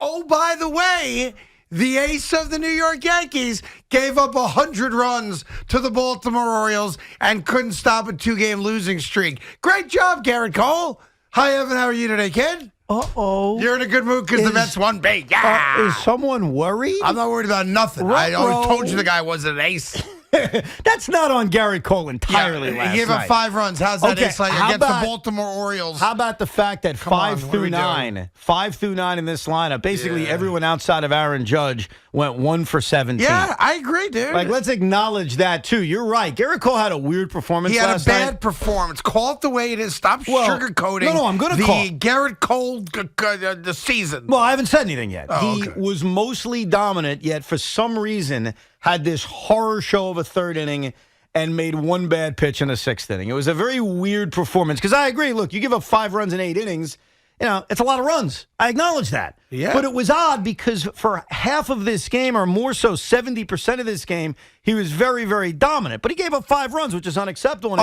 Oh, by the way, the ace of the New York Yankees gave up 100 runs to the Baltimore Orioles and couldn't stop a 2-game losing streak. Great job, Gerrit Cole. Hi, Evan. How are you today, kid? Uh-oh. You're in a good mood because the Mets won big. Yeah. Is someone worried? I'm not worried about nothing. I always told you the guy wasn't an ace. That's not on Gerrit Cole entirely last night. He gave up 5 runs. How's that ace like against the Baltimore Orioles? How about the fact that 5 through 9 in this lineup, basically everyone outside of Aaron Judge went 1 for 17. Yeah, I agree, dude. Like, let's acknowledge that, too. You're right. Gerrit Cole had a weird performance last night. He had a bad performance. Call it the way it is. Stop sugarcoating I'm going to call the Gerrit Cole the season. Well, I haven't said anything yet. Oh, he was mostly dominant, yet for some reason had this horror show of a third inning and made 1 bad pitch in the 6th inning. It was a very weird performance because I agree. Look, you give up 5 runs in 8 innings, it's a lot of runs. I acknowledge that. Yeah. But it was odd because for half of this game, or more so 70% of this game, he was very, very dominant. But he gave up 5 runs, which is unacceptable. And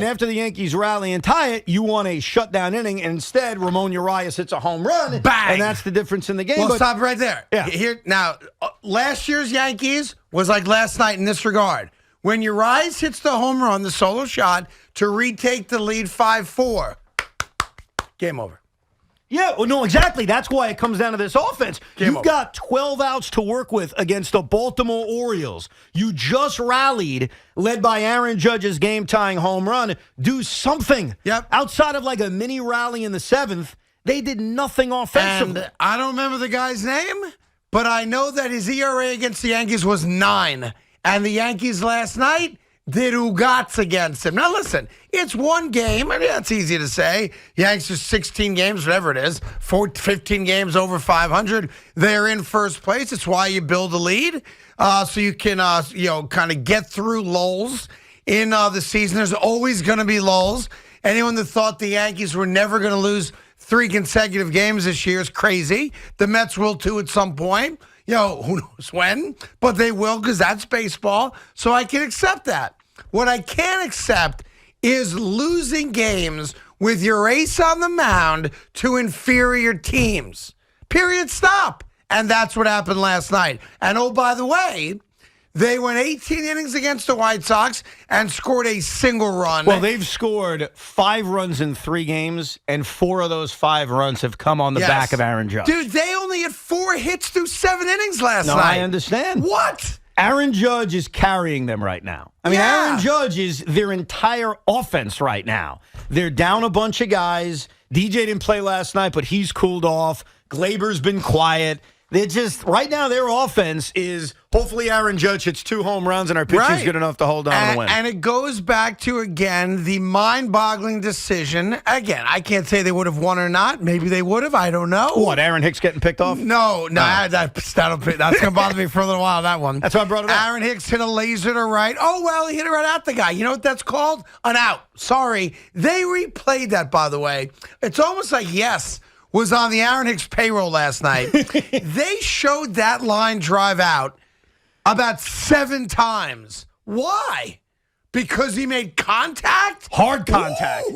after the Yankees rally and tie it, you want a shutdown inning. And instead, Ramon Urias hits a home run. Bang! And that's the difference in the game. Well, stop right there. Yeah. Now, last year's Yankees was like last night in this regard. When Urias hits the home run, the solo shot, to retake the lead 5-4, game over. Yeah, well, no, exactly. That's why it comes down to this offense. You've got 12 outs to work with against the Baltimore Orioles. You just rallied, led by Aaron Judge's game-tying home run. Do something. Yep. Outside of like a mini rally in the 7th, they did nothing offensively. And I don't remember the guy's name, but I know that his ERA against the Yankees was 9. And the Yankees last night did Ugats against him. Now, listen, it's 1 game. I mean, that's easy to say. Yankees are 16 games, whatever it is, 15 games over 500. They're in first place. It's why you build a lead so you can, kind of get through lulls in the season. There's always going to be lulls. Anyone that thought the Yankees were never going to lose 3 consecutive games this year is crazy. The Mets will, too, at some point. Who knows when, but they will because that's baseball, so I can accept that. What I can't accept is losing games with your ace on the mound to inferior teams. Period, stop. And that's what happened last night. And, oh, by the way, they went 18 innings against the White Sox and scored a single run. Well, they've scored 5 runs in 3 games, and 4 of those 5 runs have come on the back of Aaron Judge. Dude, they only had 4 hits through 7 innings last night. No, I understand. What? Aaron Judge is carrying them right now. I mean, Aaron Judge is their entire offense right now. They're down a bunch of guys. DJ didn't play last night, but he's cooled off. Glaber's been quiet. They're just, right now, their offense is, hopefully Aaron Judge hits 2 home runs and our pitching's good enough to hold on and win. And it goes back to, again, the mind-boggling decision. Again, I can't say they would have won or not. Maybe they would have. I don't know. What, Aaron Hicks getting picked off? No. That's going to bother me for a little while, that one. That's why I brought it up. Aaron Hicks hit a laser to right. Oh, well, he hit it right at the guy. You know what that's called? An out. Sorry. They replayed that, by the way. It's almost like, was on the Aaron Hicks payroll last night. They showed that line drive out about 7 times. Why? Because he made contact? Hard contact.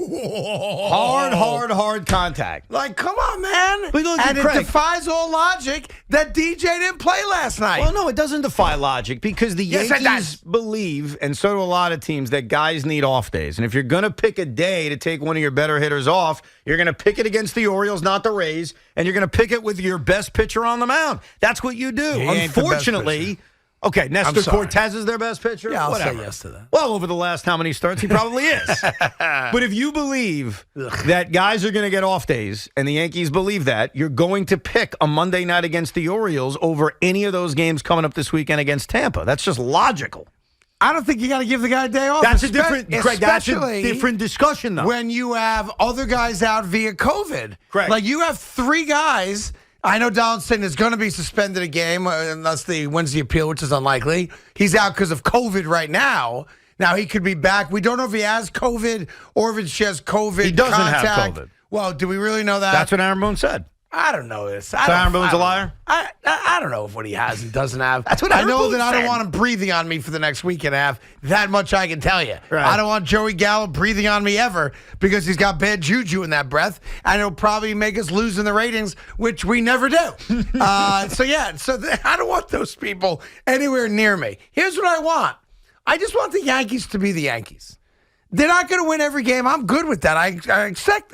Hard contact. Like, come on, man. But look, and Craig, it defies all logic that DJ didn't play last night. Well, no, it doesn't defy logic because the Yankees believe, and so do a lot of teams, that guys need off days. And if you're going to pick a day to take one of your better hitters off, you're going to pick it against the Orioles, not the Rays, and you're going to pick it with your best pitcher on the mound. That's what you do. Unfortunately, okay, Nestor Cortez is their best pitcher? Yeah, I'll Whatever. say yes to that. Well, over the last how many starts, he probably is. But if you believe that guys are going to get off days, and the Yankees believe that, you're going to pick a Monday night against the Orioles over any of those games coming up this weekend against Tampa. That's just logical. I don't think you got to give the guy a day off. That's a different discussion, though. When you have other guys out via COVID. Correct. Like, you have 3 guys. I know Donaldson is going to be suspended a game unless he wins the appeal, which is unlikely. He's out because of COVID right now. Now, he could be back. We don't know if he has COVID or if it's just COVID. He doesn't have COVID. Well, do we really know that? That's what Aaron Boone said. I don't know this. Aaron Boone's a liar? I don't know if what he has and doesn't have. That's what I Aaron know Boone that I don't said. want him breathing on me for the next week and a half. That much I can tell you. Right. I don't want Joey Gallo breathing on me ever because he's got bad juju in that breath, and it'll probably make us lose in the ratings, which we never do. I don't want those people anywhere near me. Here's what I want. I just want the Yankees to be the Yankees. They're not going to win every game. I'm good with that. I accept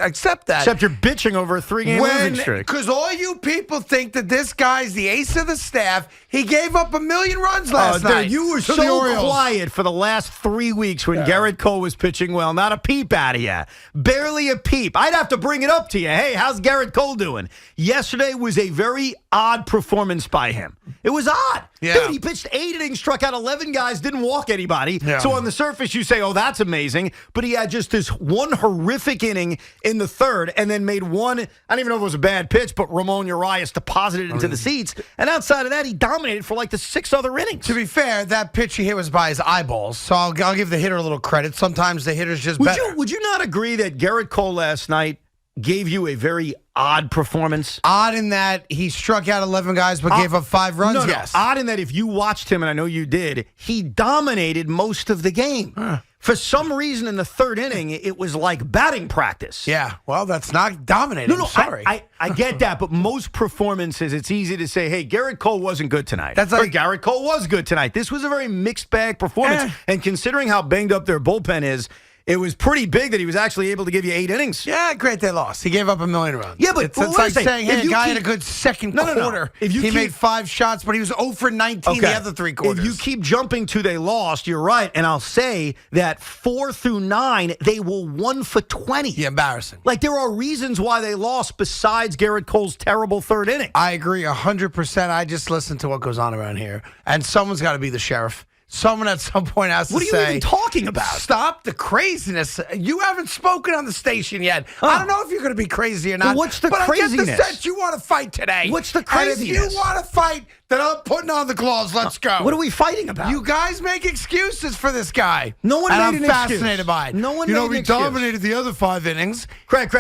that. Except you're bitching over a 3-game losing streak. Because all you people think that this guy's the ace of the staff. He gave up 1 million runs last night. Dude, you were to the so Orioles. quiet for the last 3 weeks when Gerrit Cole was pitching well. Not a peep out of you. Barely a peep. I'd have to bring it up to you. Hey, how's Gerrit Cole doing? Yesterday was a very odd performance by him. It was odd. Yeah. Dude, he pitched 8 innings, struck out 11 guys, didn't walk anybody. Yeah. So on the surface, you say, oh, that's amazing. But he had just this one horrific inning in the third and then made one, I don't even know if it was a bad pitch, but Ramon Urias deposited into the seats. And outside of that, he dominated for like the 6 other innings. To be fair, that pitch he hit was by his eyeballs, so I'll give the hitter a little credit. Sometimes the hitter's just better. Would you not agree that Gerrit Cole last night gave you a very odd performance? Odd in that he struck out 11 guys but gave up 5 runs, No, yes. odd in that if you watched him, and I know you did, he dominated most of the game. For some reason in the third inning, it was like batting practice. Yeah, well, that's not dominating. No, sorry. I get that, but most performances, it's easy to say, hey, Gerrit Cole wasn't good tonight. That's or like- Gerrit Cole was good tonight. This was a very mixed bag performance. And considering how banged up their bullpen is, it was pretty big that he was actually able to give you 8 innings. Yeah, great they lost. He gave up 1 million runs. Yeah, but it's well, like listen, saying, hey, if a you guy keep- had a good second No. quarter. If you he keep- made 5 shots, but he was 0 for 19 the other 3 quarters. If you keep jumping to they lost, you're right. And I'll say that 4 through 9, they were 1 for 20. Yeah, embarrassing. Like, there are reasons why they lost besides Gerrit Cole's terrible third inning. I agree 100%. I just listen to what goes on around here, and someone's got to be the sheriff. Someone at some point has to say, What are you even talking about? Stop the craziness. You haven't spoken on the station yet. I don't know if you're going to be crazy or not. Well, what's the but craziness? I get the sense you want to fight today. What's the And craziness? if you want to fight, then I'm putting on the gloves. Let's go. What are we fighting about? You guys make excuses for this guy. No one and made I'm an excuse. fascinated by it. No one You know, made an we excuse. dominated the other 5 innings. Craig,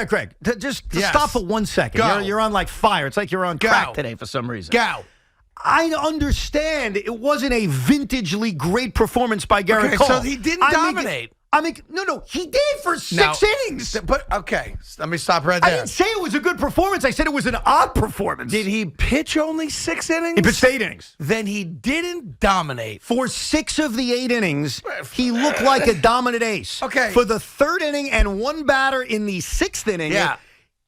just Yes. stop for 1 second. Go. You're on like fire. It's like you're on Go. crack today for some reason. Go. I understand it wasn't a vintagely great performance by Gerrit Okay, Cole. so he didn't dominate. No, he did for 6 innings. But, okay, let me stop right I there. didn't say it was a good performance. I said it was an odd performance. Did he pitch only 6 innings? He pitched 8 innings. Then he didn't dominate. For 6 of the 8 innings, he looked like a dominant ace. Okay. For the third inning and 1 batter in the 6th inning, Yeah.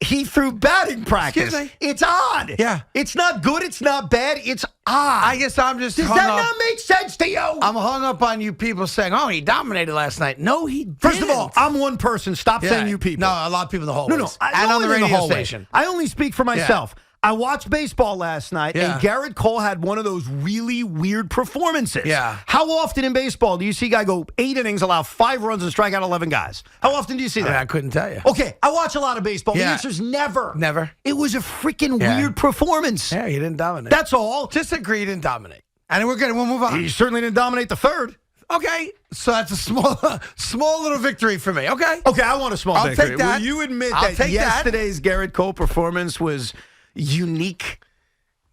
he threw batting practice. Excuse me? It's odd. Yeah. It's not good. It's not bad. It's odd. I guess I'm just Does hung that up. not make sense to you? I'm hung up on you people saying, oh, he dominated last night. No, he didn't. First of all, I'm one person. Stop Yeah. saying you people. No, a lot of people in the hallways. No. And no on the one in radio hallway. station. I only speak for myself. I watched baseball last night, Yeah. and Gerrit Cole had one of those really weird performances. Yeah. How often in baseball do you see a guy go 8 innings, allow 5 runs, and strike out 11 guys? How often do you see that? I couldn't tell you. Okay, I watch a lot of baseball. The Yeah. answer's never. Never. It was a freaking Yeah. weird performance. Yeah, he didn't dominate. That's all. Just agree he didn't dominate. And we're good. We'll move on. He certainly didn't dominate the third. Okay, so that's a small little victory for me. Okay. Okay, I want a small I'll victory. take that. Will you admit I'll that take that. yesterday's Gerrit Cole performance was unique?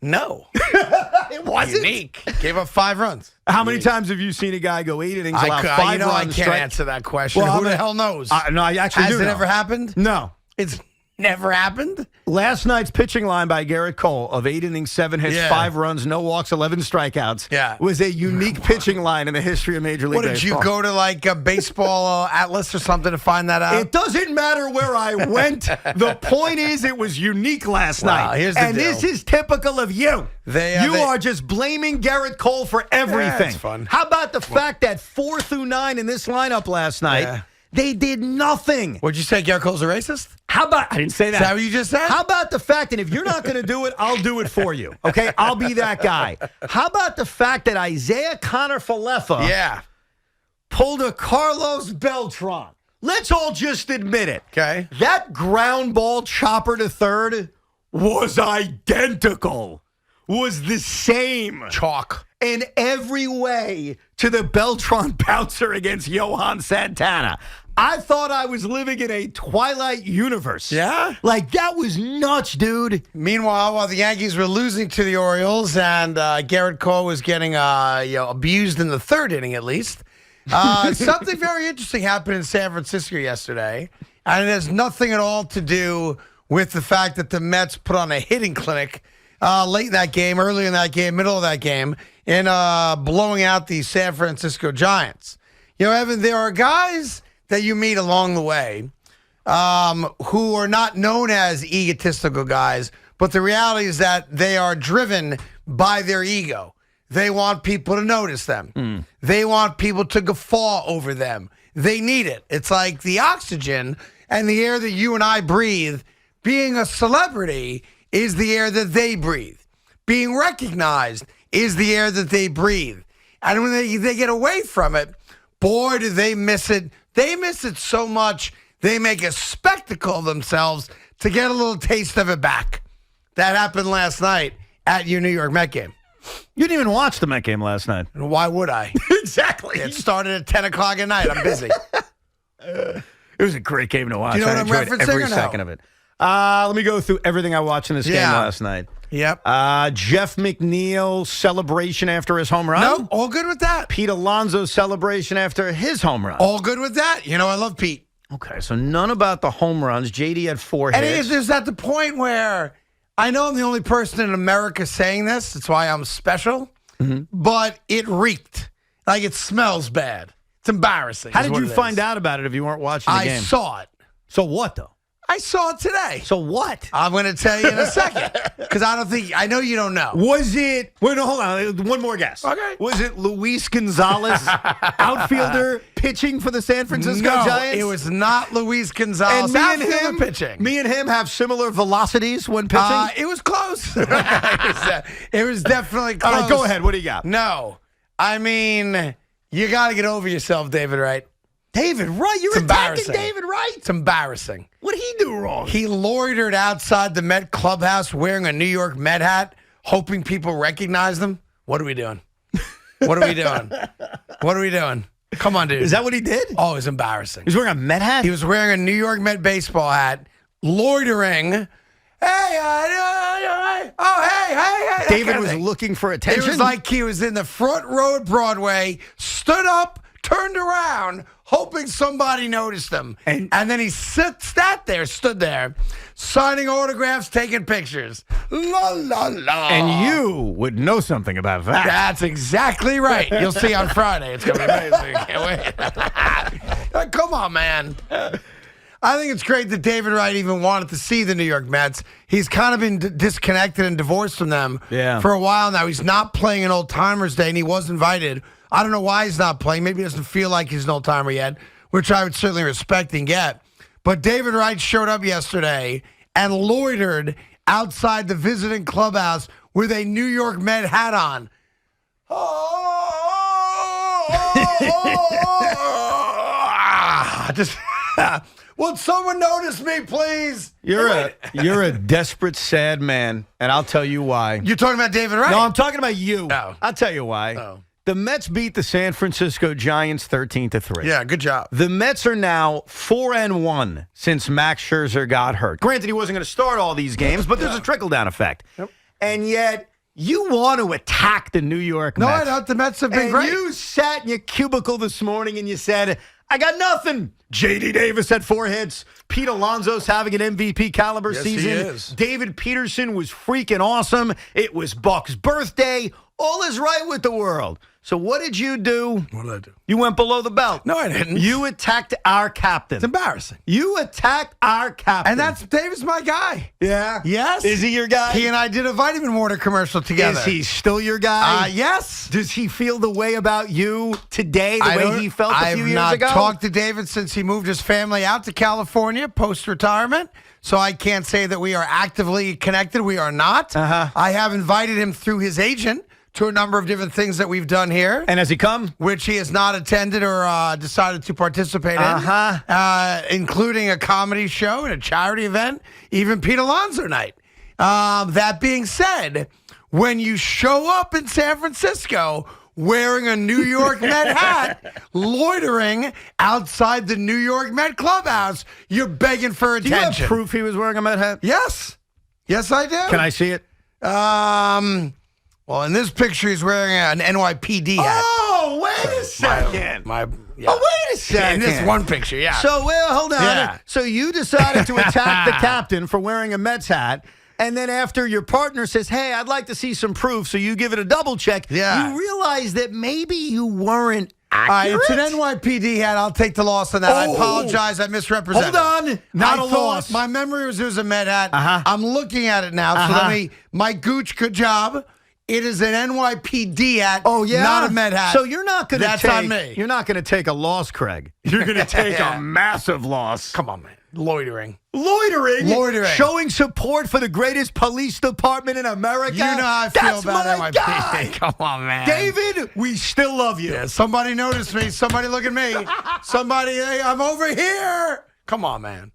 No. It wasn't. Unique. Gave up 5 runs. How many times have you seen a guy go 8 innings, allow 5 I runs, can't strike? answer that question. Well, Who the hell knows? No, I actually Has do it know. ever happened? No. It's never happened. Last night's pitching line by Gerrit Cole of 8 innings, 7 hits, Yeah. 5 runs, no walks, 11 strikeouts Yeah. was a unique pitching line in the history of Major League What, did Baseball. you go to like a baseball atlas or something to find that out? It doesn't matter where I went. The point is it was unique last Wow, night. here's the and deal. this is typical of you. They are just blaming Gerrit Cole for everything. it's fun. How about the fact that 4 through 9 in this lineup last night, Yeah. they did nothing? Would you say Gerrit Cole's a racist? How about, I didn't say that. Is that what you just said? How about the fact that if you're not going to do it, I'll do it for you. Okay? I'll be that guy. How about the fact that Isaiah Connor-Falefa Yeah. pulled a Carlos Beltran? Let's all just admit it. Okay. That ground ball chopper to third was identical, was the same Chalk. in every way to the Beltran bouncer against Johan Santana. I thought I was living in a Twilight universe. Yeah? Like, that was nuts, dude. Meanwhile, while the Yankees were losing to the Orioles and Gerrit Cole was getting abused in the third inning at least, something very interesting happened in San Francisco yesterday, and it has nothing at all to do with the fact that the Mets put on a hitting clinic late in that game, early in that game, middle of that game, in blowing out the San Francisco Giants. You know, Evan, there are guys that you meet along the way who are not known as egotistical guys, but the reality is that they are driven by their ego. They want people to notice them. They want people to guffaw over them. They need it. It's like the oxygen and the air that you and I breathe. Being a celebrity is the air that they breathe. Being recognized is the air that they breathe. And when they get away from it, boy, do they miss it. They miss it so much, they make a spectacle of themselves to get a little taste of it back. That happened last night at your New York Met game. You didn't even watch the Met game last night. Why would I? Exactly. It started at 10 o'clock at night. I'm busy. It was a great game to watch. Do you know what I I'm enjoyed referencing every or no? second of it. Let me go through everything I watched in this game last night. Yep. Jeff McNeil celebration after his home run. No, all good with that. Pete Alonso celebration after his home run. All good with that. You know, I love Pete. Okay, so none about the home runs. JD had 4 And hits. it's at the point where I know I'm the only person in America saying this. That's why I'm special. But it reeked. Like it smells bad. It's embarrassing. How did you find out about it if you weren't watching the game? I saw it. So what, though? I saw it today. So what? I'm going to tell you in a second. Because I know you don't know. Was it, wait, no, hold on. One more guess. Okay. Was it Luis Gonzalez, outfielder, pitching for the San Francisco No, Giants? it was not Luis Gonzalez. And me and Outfielder him pitching. Me and him have similar velocities when pitching? It was close. It was definitely close. All right, go ahead. What do you got? No. I mean, you got to get over yourself, David Wright. David Wright? You're It's attacking embarrassing. David Wright? It's embarrassing. What did he do wrong? He loitered outside the Met clubhouse wearing a New York Met hat, hoping people recognize them. What are we doing? What are we doing? What are we doing? Come on, dude. Is that what he did? Oh, it was embarrassing. He was wearing a Met hat? He was wearing a New York Met baseball hat, loitering. Hey, hey. David was looking for attention? It was like he was in the front row at Broadway, stood up, turned around, hoping somebody noticed him. And then he stood there, signing autographs, taking pictures. La, la, la. And you would know something about that. That's exactly right. You'll see on Friday. It's going to be amazing. Can't wait. Come on, man. I think it's great that David Wright even wanted to see the New York Mets. He's kind of been disconnected and divorced from them for a while now. He's not playing an Old Timers Day, and he was invited. I don't know why he's not playing. Maybe he doesn't feel like he's an old timer yet, which I would certainly respect and get. But David Wright showed up yesterday and loitered outside the visiting clubhouse with a New York Met hat on. Just would someone notice me, please? You're a desperate, sad man, and I'll tell you why. You're talking about David Wright? No, I'm talking about you. Oh. I'll tell you why. Oh. The Mets beat the San Francisco Giants 13-3. Yeah, good job. The Mets are now 4-1 since Max Scherzer got hurt. Granted, he wasn't going to start all these games, but there's a trickle-down effect. Yep. And yet, you want to attack the New York Mets. No, I don't. The Mets have been great. You sat in your cubicle this morning and you said, I got nothing. J.D. Davis had 4 hits. Pete Alonso's having an MVP caliber season. He is. David Peterson was freaking awesome. It was Buck's birthday. All is right with the world. So what did you do? What did I do? You went below the belt. No, I didn't. You attacked our captain. It's embarrassing. You attacked our captain. And David's my guy. Yeah? Yes. Is he your guy? He and I did a vitamin water commercial together. Is he still your guy? Yes. Does he feel the way about you today, the way he felt a few years ago? I've not talked to David since he moved his family out to California post-retirement, so I can't say that we are actively connected. We are not. I have invited him through his agent to a number of different things that we've done here. And has he come? Which he has not attended or decided to participate in, including a comedy show and a charity event, even Pete Alonso night. That being said, when you show up in San Francisco wearing a New York Met hat, loitering outside the New York Met clubhouse. You're begging for Do you attention. have proof he was wearing a Met hat? Yes. Yes, I do. Can I see it? Well, in this picture, he's wearing an NYPD hat. Oh, wait a second. Yeah. Oh, wait a second. In this one picture, yeah. So, hold on. Yeah. So you decided to attack the captain for wearing a Mets hat, and then after your partner says, hey, I'd like to see some proof, so you give it a double check, Yeah. you realize that maybe you weren't accurate? It's an NYPD hat. I'll take the loss on that. I apologize. I misrepresented. Hold on. Not a loss. My memory was it was a Met hat. Uh-huh. I'm looking at it now. So Mike Gooch, good job. It is an NYPD hat. Oh, yeah? Not a Met hat. So you're not going to take... That's on me. You're not going to take a loss, Craig. You're going to take a massive loss. Come on, man. Loitering. Loitering. Showing support for the greatest police department in America. You know how I feel about my NYPD. guy. Come on, man. David, we still love you. Yeah, somebody noticed me. Somebody look at me. Somebody, hey, I'm over here. Come on, man.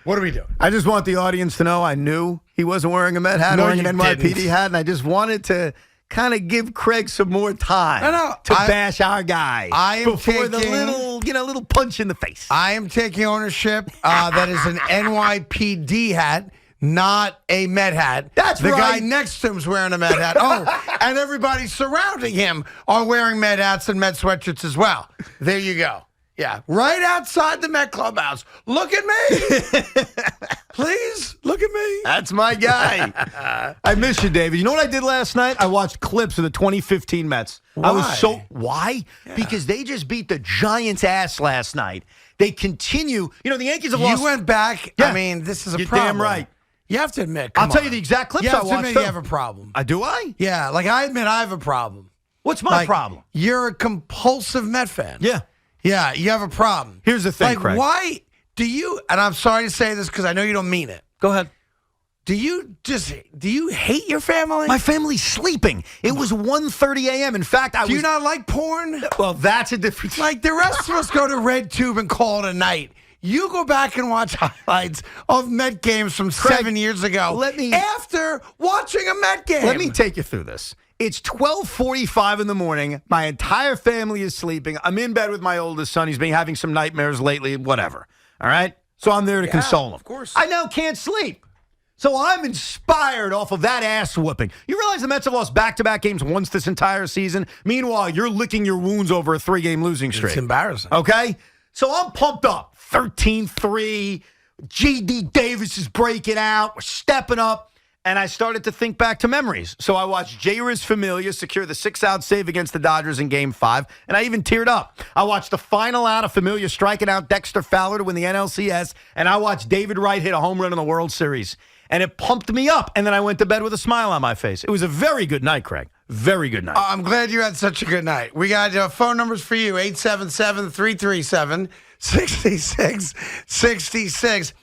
What are we doing? I just want the audience to know I knew he wasn't wearing a Met hat, No, wearing an you NYPD didn't. hat, and I just wanted to kind of give Craig some more time to bash our guy before the little punch in the face. I am taking ownership. That is an NYPD hat, not a Met hat. That's the right. guy next to him's wearing a Met hat. Oh, and everybody surrounding him are wearing Met hats and Met sweatshirts as well. There you go. Yeah, right outside the Met clubhouse. Look at me. Please, look at me. That's my guy. I miss you, David. You know what I did last night? I watched clips of the 2015 Mets. Why? I was why? Yeah. Because they just beat the Giants' ass last night. They continue. You know, the Yankees have lost. You went back. Yeah. I mean, this is a You're problem. damn right. You have to admit. I'll tell you the exact clips you I have to watched. admit too. you have a problem. Do I? Yeah, like I admit I have a problem. What's my problem? You're a compulsive Met fan. Yeah. Yeah, you have a problem. Here's the thing, Craig. Why do you, and I'm sorry to say this because I know you don't mean it. Go ahead. Do you hate your family? My family's sleeping. It was 1:30 a.m. In fact, Do you not like porn? Well, that's a different... Like the rest of us go to RedTube and call it a night. You go back and watch highlights of Met games from Craig, 7 years ago after watching a Met game. Let me take you through this. It's 12:45 in the morning. My entire family is sleeping. I'm in bed with my oldest son. He's been having some nightmares lately, whatever. All right? So I'm there to console him. Of course. I now can't sleep. So I'm inspired off of that ass whooping. You realize the Mets have lost back-to-back games once this entire season? Meanwhile, you're licking your wounds over a 3-game losing streak. It's embarrassing. Okay? So I'm pumped up. 13-3. G.D. Davis is breaking out. We're stepping up. And I started to think back to memories. So I watched J-Riz Familia secure the 6-out save against the Dodgers in Game 5, and I even teared up. I watched the final out of Familia striking out Dexter Fowler to win the NLCS, and I watched David Wright hit a home run in the World Series. And it pumped me up, and then I went to bed with a smile on my face. It was a very good night, Craig. Very good night. I'm glad you had such a good night. We got phone numbers for you, 877-337-6666.